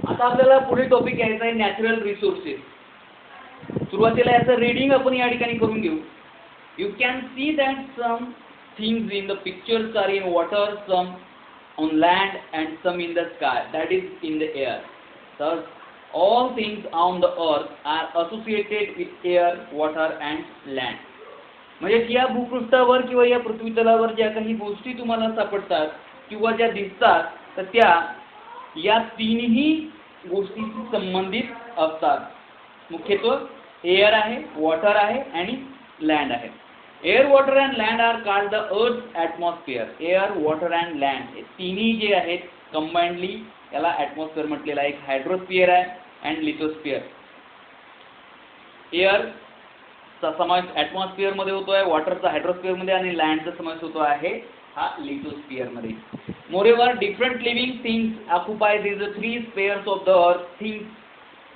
आता आपल्याला पुढे टॉपिक घ्यायचा आहे नॅचरल रिसोर्सेस. सुरुवातीला याचं रीडिंग आपण या ठिकाणी करून घेऊ. You can see that some things in the pictures are in water, some on land and some in the sky, that is in the air. तर all things on the earth are associated with air, water and land. म्हणजे या भूपृष्ठावर किंवा या पृथ्वी तलावर ज्या काही गोष्टी तुम्हाला सापडतात किंवा ज्या दिसतात तर त्या या तीनही गोष्टीशी संबंधित असतात. मुख्यत्वे एअर आहे, वॉटर आहे आणि लँड आहे. Air, water and land are called the earth atmosphere. Air, water and land हे तिन्ही जे आहेत कंबाइंडली याला ॲटमॉस्फिअर म्हटलेला आहे. एक हायड्रोस्फिअर आहे अँड लिथोस्फिअर. एअरचा समावेश ॲटमॉस्फिअर मध्ये होतो आहे, वॉटरचा हायड्रोस्फिअर मध्ये आणि लँडचा समावेश होतो आहे हा लिथोस्फिअर मध्ये. Moreover different living things occupy these three spheres of the earth.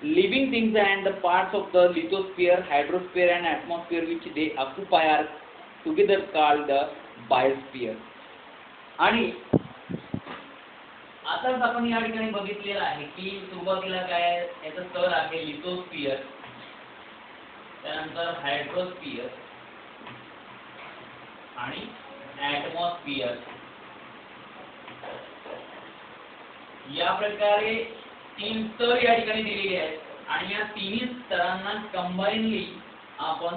Living things and the parts of the lithosphere, hydrosphere and atmosphere which they occupy are together called the biosphere. आणि आताच आपण या ठिकाणी बघितलेलं आहे की सुरुवातीला काय याचं स्तर आहे लिथोस्फिअर, त्यानंतर हायड्रोस्फिअर आणि ॲटमॉस्फिअर. या प्रकारे तीन स्तर या ठिकाणी दिलेले आहेत आणि या तिन्ही स्तरांना कंबाइनली आपण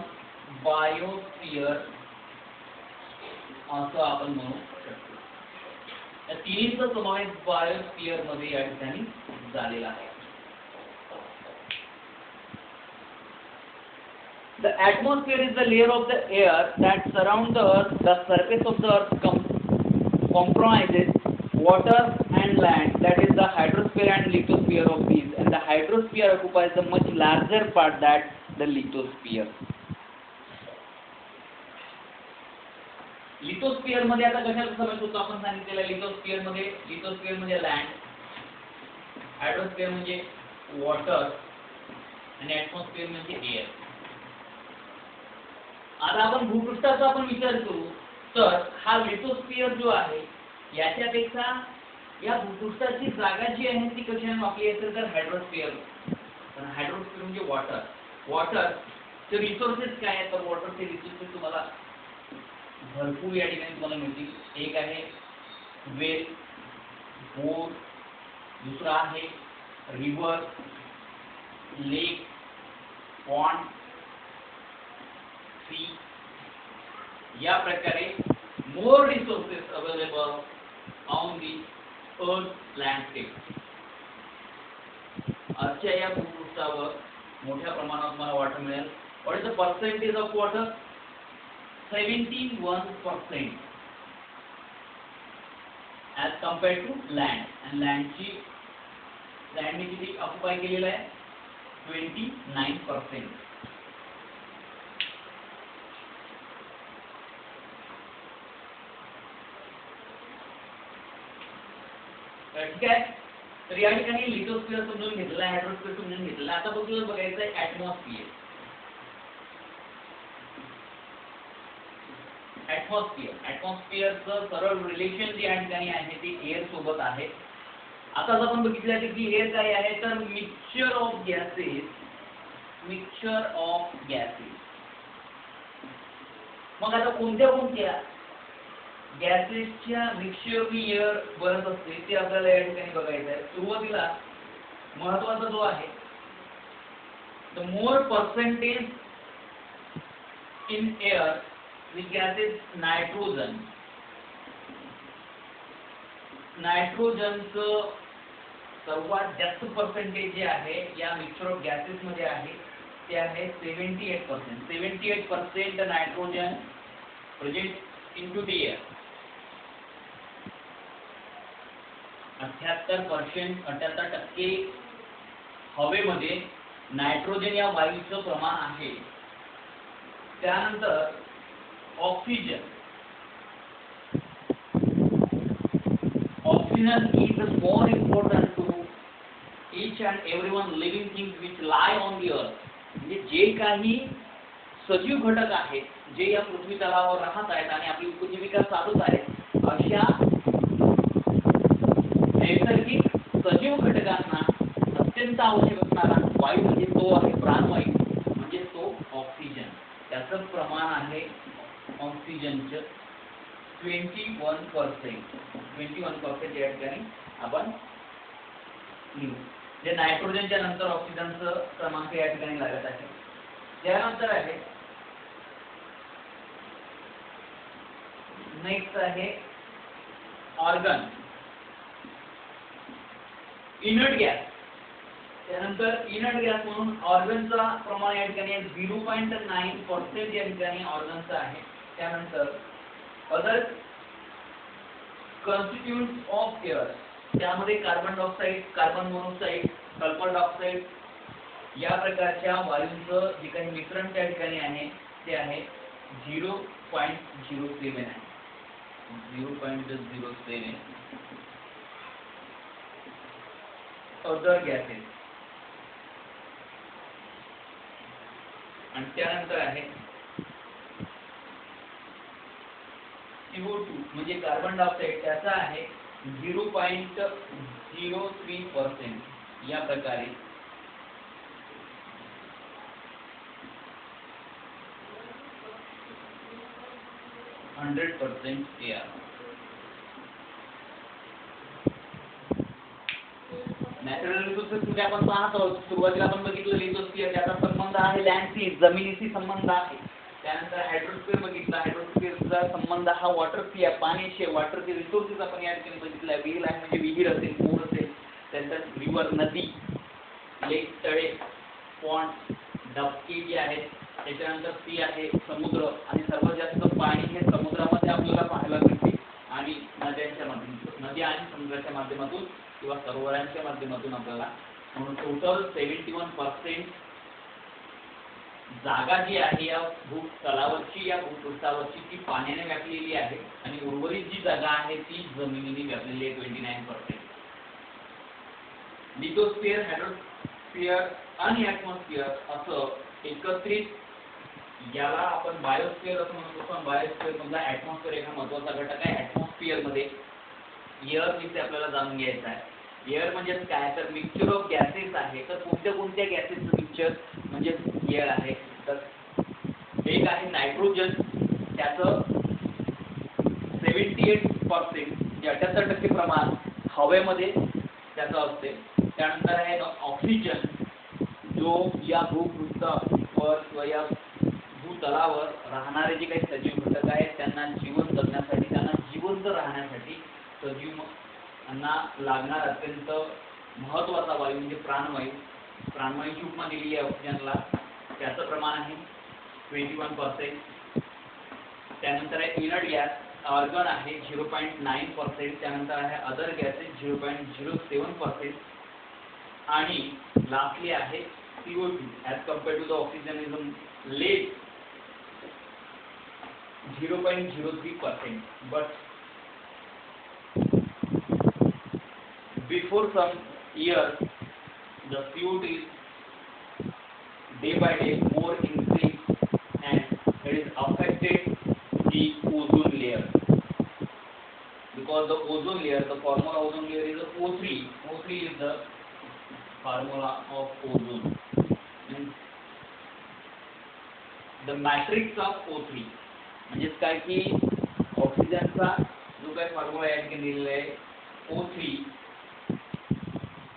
बायोस्फिअर असं आपण म्हणू शकतो. या तिन्हीचा समावेश बायोस्फिअर मध्ये या ठिकाणी झालेला आहे. The atmosphere is the layer of the air that surrounds the earth. The surface of the earth comprises water and land, that is the hydrosphere and lithosphere of these, and the hydrosphere occupies the much larger part that the lithosphere. लिथोस्फिअर मध्ये आता कशाचा समावेश होतो आपण सांगितलेलं. लिथोस्फिअर मध्ये land, हायड्रोस्फिअर म्हणजे water आणि ॲटमॉस्फिअर म्हणजे एअर. आता आपण भूपृष्ठाचा आपण विचार करू तर हा लिथोस्फिअर जो आहे याच्यापेक्षा या भूपृष्ठाची जागा जी आहे ती कशाने मापली असेल तर हायड्रोस्फिअर. हायड्रोस्फिअर म्हणजे वॉटरचे रिसोर्सेस काय आहेत तर वॉटरचे रिसोर्सेस तुम्हाला भरपूर या ठिकाणी तुम्हाला मिळतील. एक आहे वेल, बोर, दुसरा आहे रिव्हर, लेक, पॉन्ड, सी. या प्रकारे more resources available on the earth landscape. आजच्या या भूपृष्ठावर मोठ्या प्रमाणात मला वॉटर मिळेल. What is the percentage of water? 71% as compared to land. and लँडने किती ऑक्युपाय केलेलं आहे? 29%. ठीक आहे. तर या ठिकाणी लिथोस्फिअर समजून घेतला, हायड्रोस्फिअर समजून घेतला. आता बघायचं आहे ॲटमॉस्फिअर. ॲटमॉस्फिअरचं सरळ रिलेशन जे या ठिकाणी आहे ते एअर सोबत आहे. आताच आपण बघितलं की एअर काय आहे तर मिक्सचर ऑफ गॅसेस. मग आता कोणत्या गॅसेसच्या मिक्सचरनी एअर बनत असते ते आपल्याला या ठिकाणी बघायचं आहे. सुरुवातीला महत्वाचा जो आहे the more percentage in air which gas is nitrogen. नायट्रोजनचं सर्वात जास्त पर्सेंटेज जे आहे या मिक्सचर ऑफ गॅसेस मध्ये आहे ते आहे 78%. 78% nitrogen present into the air. 78% हवेमध्ये नायट्रोजन या वायूचं प्रमाण आहे. त्यानंतर oxygen is more important to each and everyone living things which lie on the earth. म्हणजे जे काही सजीव घटक आहेत जे या पृथ्वी तलावावर राहत आहेत आणि आपली उपजीविका साधत आहेत अशा नैसर्गिक सजीव वायूचा आवश्यक असणारा वायू म्हणजे तो आहे प्राणवायू, म्हणजे तो ऑक्सिजन. त्याचं प्रमाण आहे ऑक्सिजनचं 21%. 21% या ठिकाणी आपण लिहू. जे नायट्रोजनच्या नंतर ऑक्सिजनचं क्रमांक या ठिकाणी लागत आहे. त्यानंतर आहे नेक्स्ट आहे ऑर्गन, इनर्ट गॅस. त्यानंतर इनर्ट गॅस म्हणून ऑर्गनचा प्रमाण या ठिकाणी 0.9% या ठिकाणी ऑर्गनचा आहे. त्यानंतर अदर कॉन्स्टिट्यूएंट्स ऑफ एअर, त्यामध्ये carbon dioxide, carbon monoxide, sulphur dioxide या प्रकारच्या वायूंचं जे काही मिश्रण त्या ठिकाणी आहे ते आहे 0.07 आहे. 0.07 अदर गॅसेस. आणि त्यानंतर आहे CO2 म्हणजे कार्बन डायऑक्साईड, त्याचा आहे 0.03% या प्रकारे 100% एअर. नॅचरल रिसोर्सेस मध्ये आपण पाहत आहोत, सुरुवातीला आपण बघितलं लिथोस्फिअर, त्याचा संबंध आहे लँडशी, जमिनीशी संबंध आहे. त्यानंतर हायड्रोस्फिअर बघितला, हायड्रोस्फिअरचा संबंध हा वॉटरशी आहे, पाण्याशी. वॉटरचे रिसोर्सेस आपण या ठिकाणी बघितलं. विहीर आहे म्हणजे विहीर असेल, पूर असेल. त्यानंतर रिव्हर नदी, लेक, तळे, पॉन्ड, डबके जे आहेत. त्याच्यानंतर सी आहे समुद्र, आणि सर्वात जास्त पाणी हे समुद्रामध्ये आपल्याला पाहायला मिळते आणि नद्यांच्या माध्यमातून, नदी आणि समुद्राच्या माध्यमातून किंवा सरोवरांच्या माध्यमातून आपल्याला. म्हणून टोटल 71% जागा जी आहे या भूतलावरची, या भूपृष्ठावरची, ती पाण्याने व्यापलेली आहे आणि उर्वरित जी जागा आहे ती जमिनीने व्यापलेली आहे 29%. लिथोस्फिअर, हायड्रोस्फिअर आणि ॲटमॉस्फिअर असं एकत्रित याला आपण बायोस्फिअर असं म्हणतो. पण बायोस्फिअर मधला ॲटमॉस्फिअर एक महत्त्वाचा घटक आहे. ॲटमॉस्फिअर मध्ये एअर विषयी आपल्याला जाणून घ्यायचं आहे. एअर म्हणजे काय, तर मिक्सचर ऑफ गॅसेस आहे. तर कोणत्या कोणत्या गॅसेसचं मिक्सचर म्हणजे एअर आहे, तर एक आहे नायट्रोजन, त्याचं 78% म्हणजे 78% प्रमाण हवेमध्ये त्याचं असते. त्यानंतर आहे ऑक्सिजन, जो या भूपृष्ठावर किंवा या भूतलावर राहणारे जे काही सजीव घटक आहेत त्यांना जीवन जगण्यासाठी, त्यांना जिवंत राहण्यासाठी सजीवांना लागणारा अत्यंत महत्त्वाचा वायू म्हणजे प्राणवायू. प्राणवायूची उपमा दिलेली आहे ऑक्सिजनला, त्याचं प्रमाण आहे 21%. त्यानंतर आहे इनर्ट गॅस, ऑर्गन आहे 0.9%. त्यानंतर आहे अदर गॅसेस 0.07%. आणि लास्टली आहे CO2 as compared to the oxygen is less 0.03%. But before some years, the CO2 is day by day more increased and it is affected the ozone layer. Because the ozone layer, the formula of ozone layer is O3. O3 is the formula of ozone. And the matrix of O3. म्हणजेच काय की ऑक्सिजनचा जो काही formula या ठिकाणी दिलेला आहे O3,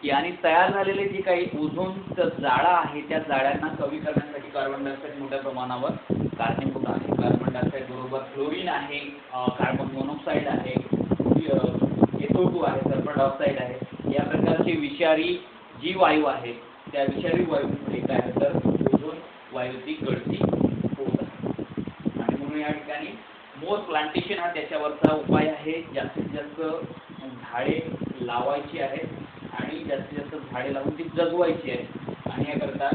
याने तयार झालेले जे काही ओझोनचं जाळं आहे त्या जाळ्यांना कमी करण्यासाठी कार्बन डायऑक्साईड मोठ्या प्रमाणावर कारणीभूत आहे. कार्बन डायऑक्साईड बरोबर फ्लोरीन आहे, कार्बन मोनॉक्साईड आहे, SO2 आहे, सल्फर डायऑक्साईड आहे. या प्रकारची विषारी जी वायू आहे त्या विषारी वायूमुळे काय होतं, ओझोन वायूची गळती होत आहे. आणि म्हणून या ठिकाणी मोर प्लांटेशन हा त्याच्यावरचा उपाय आहे. जास्तीत जास्त झाडे लावायची आहेत आणि जास्तीत जास्त झाडे लावून ती जगवायची आहेत. आणि याकरता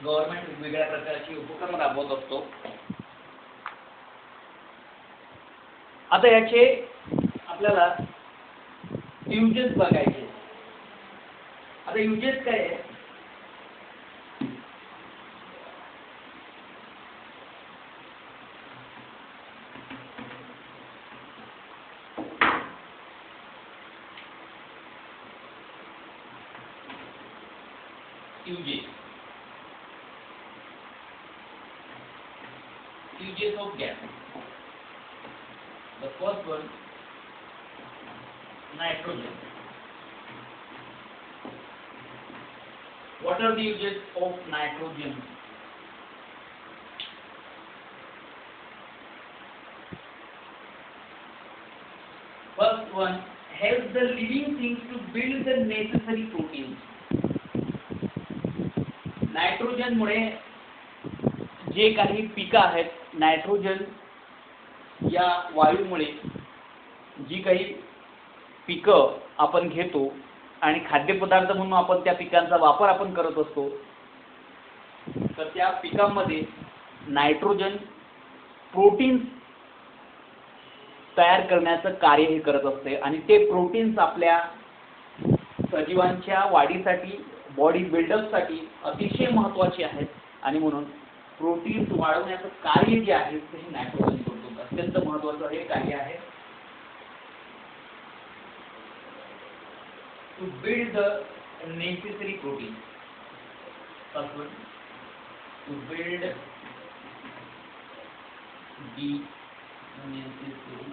गव्हर्नमेंट वेगवेगळ्या प्रकारचे उपक्रम राबवत असतो. आता याचे आपल्याला युजेस बघायचे. आता युजेस काय आहे, uses. Uses of gas. The first one, nitrogen. What are the uses of nitrogen? First one, helps the living things to build the necessary proteins. Nitrogen मुळे जे काही पिकं आहेत, नायट्रोजन या वायूमुळे जी काही पिकं आपण घेतो आणि खाद्यपदार्थ म्हणून आपण त्या पिकांचा वापर आपण करत असतो, तर त्या पिकांमध्ये नायट्रोजन प्रोटीन्स तयार करण्याचं कार्य हे करत असते आणि ते प्रोटीन्स आपल्या सजीवांच्या वाढीसाठी, बॉडी बिल्डअपसाठी अतिशय महत्त्वाचे आहेत आणि म्हणून प्रोटीन्स वाढवण्याचं कार्य जे आहे ते नायट्रोजन करतो. अत्यंत महत्त्वाचं हे कार्य आहे. To build the necessary protein. To build the necessary,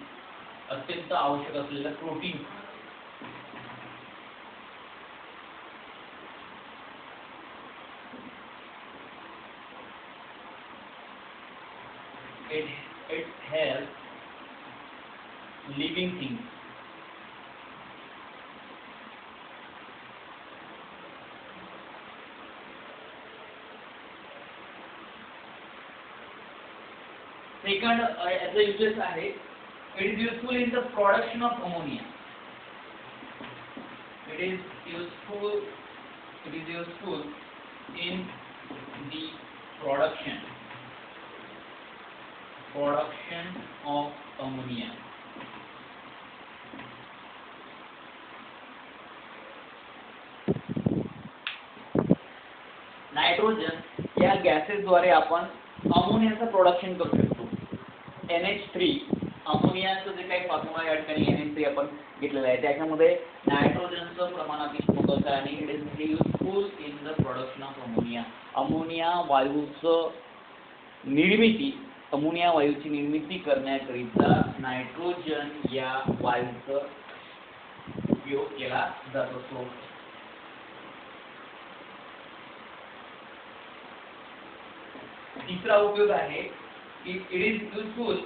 अत्यंत आवश्यक असलेलं protein. It helps living things. Second, as a uses आहे, it is useful in the production of ammonia. It is useful in the production of ammonia. Nitrogen या गॅसेसद्वारे आपण अमोनियाचं production करू शकतो. NH3 अमोनियाचं जे काही फॉर्म्युला या ठिकाणी NH3 आपण घेतलेलं आहे, त्याच्यामध्ये नायट्रोजनचं प्रमाण अतिशय महत्त्वाचं आहे आणि it is very useful in the production of ammonia. Ammonia वायूची निर्मिती करण्याकरिता नायट्रोजन या वायूचा उपयोग केला जात असतो. तिसरा उपयोग आहे की it is useful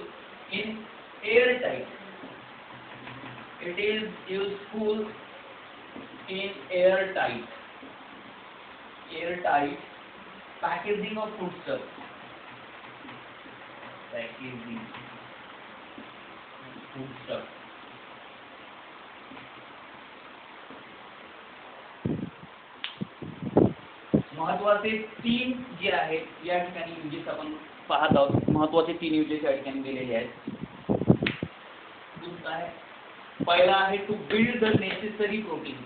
in airtight. It is useful in airtight packaging of foodstuff. महत्वाचे 3 जे आहेत या ठिकाणी युजेस आपण पाहत आहोत. महत्वाचे 3 युजेस या ठिकाणी दिलेले आहेत. पहिला आहे to build the necessary protein.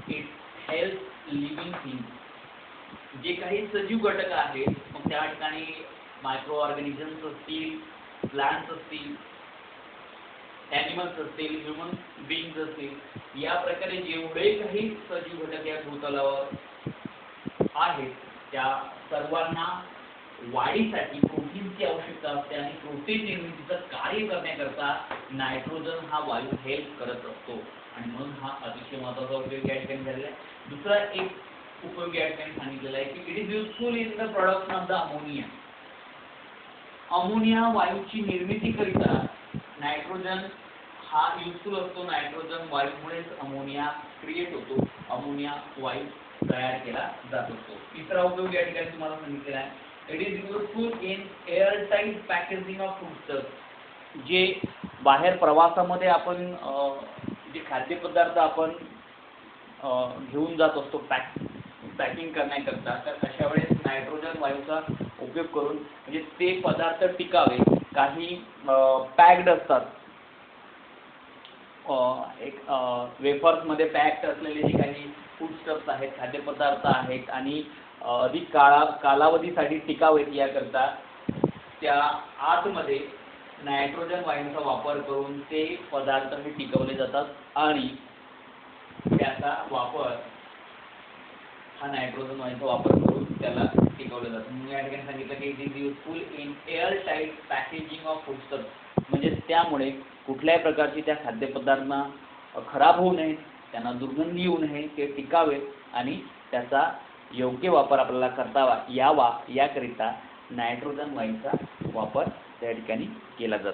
It helps living things. जे काही सजीव घटक आहेत, मग त्या ठिकाणी मायक्रो ऑर्गॅनिझम्स असतील, प्लांट्स असतील, ॲनिमल्स असतील, ह्युमन बीइंग्स असतील, या प्रकारे जेवढे काही सजीव घटक या भूतलावर आहेत त्या सर्वांना वाढीसाठी प्रोटीनची आवश्यकता असते आणि प्रोटीन निर्मितीचं कार्य करण्याकरता नायट्रोजन हा वायू हेल्प करत असतो आणि म्हणून हा अतिशय महत्त्वाचा उपयोग या ठिकाणी झालेला आहे. दुसरा एक उपयोग या ठिकाणी सांगितलेला आहे की it is useful in the production of the ammonia. Ammonia वायूची निर्मिती करिता नायट्रोजन हा युजफुल असतो. नायट्रोजन वायूमुळेच अमोनिया क्रिएट होतो, अमोनिया वायू तयार केला जात असतो. तिसरा उपयोग या ठिकाणी तुम्हाला सांगितलेला आहे, it is useful in airtight packaging of foodstuff. जे बाहेर प्रवासामध्ये आपण जे खाद्यपदार्थ आपण घेऊन जात असतो पॅकिंग करण्याकरता, तर अशा वेळेस नायट्रोजन वायूचा उपयोग करून म्हणजे ते पदार्थ टिकावे. काही पॅक्ड असतात, एक वेफर्समध्ये पॅक्ड असलेले जे काही फूडस्टफ्स आहेत, खाद्यपदार्थ आहेत आणि अधिक कालावधीसाठी टिकावेत याकरता त्या आतमध्ये नायट्रोजन वायूचा वापर करून ते पदार्थ हे टिकवले जातात आणि त्याचा वापर हा नायट्रोजन वायूचा वापर करून त्याला टिकवलं जातं. म्हणून या ठिकाणी सांगितलं की it is useful in airtight packaging of foodstuff, म्हणजे त्यामुळे कुठल्याही प्रकारची त्या खाद्यपदार्थांना खराब होऊ नये, त्यांना दुर्गंधी येऊ नये, ते टिकावे आणि त्याचा योग्य वापर आपल्याला करता यावा याकरिता नायट्रोजन वायूचा वापर त्या ठिकाणी केला जातो.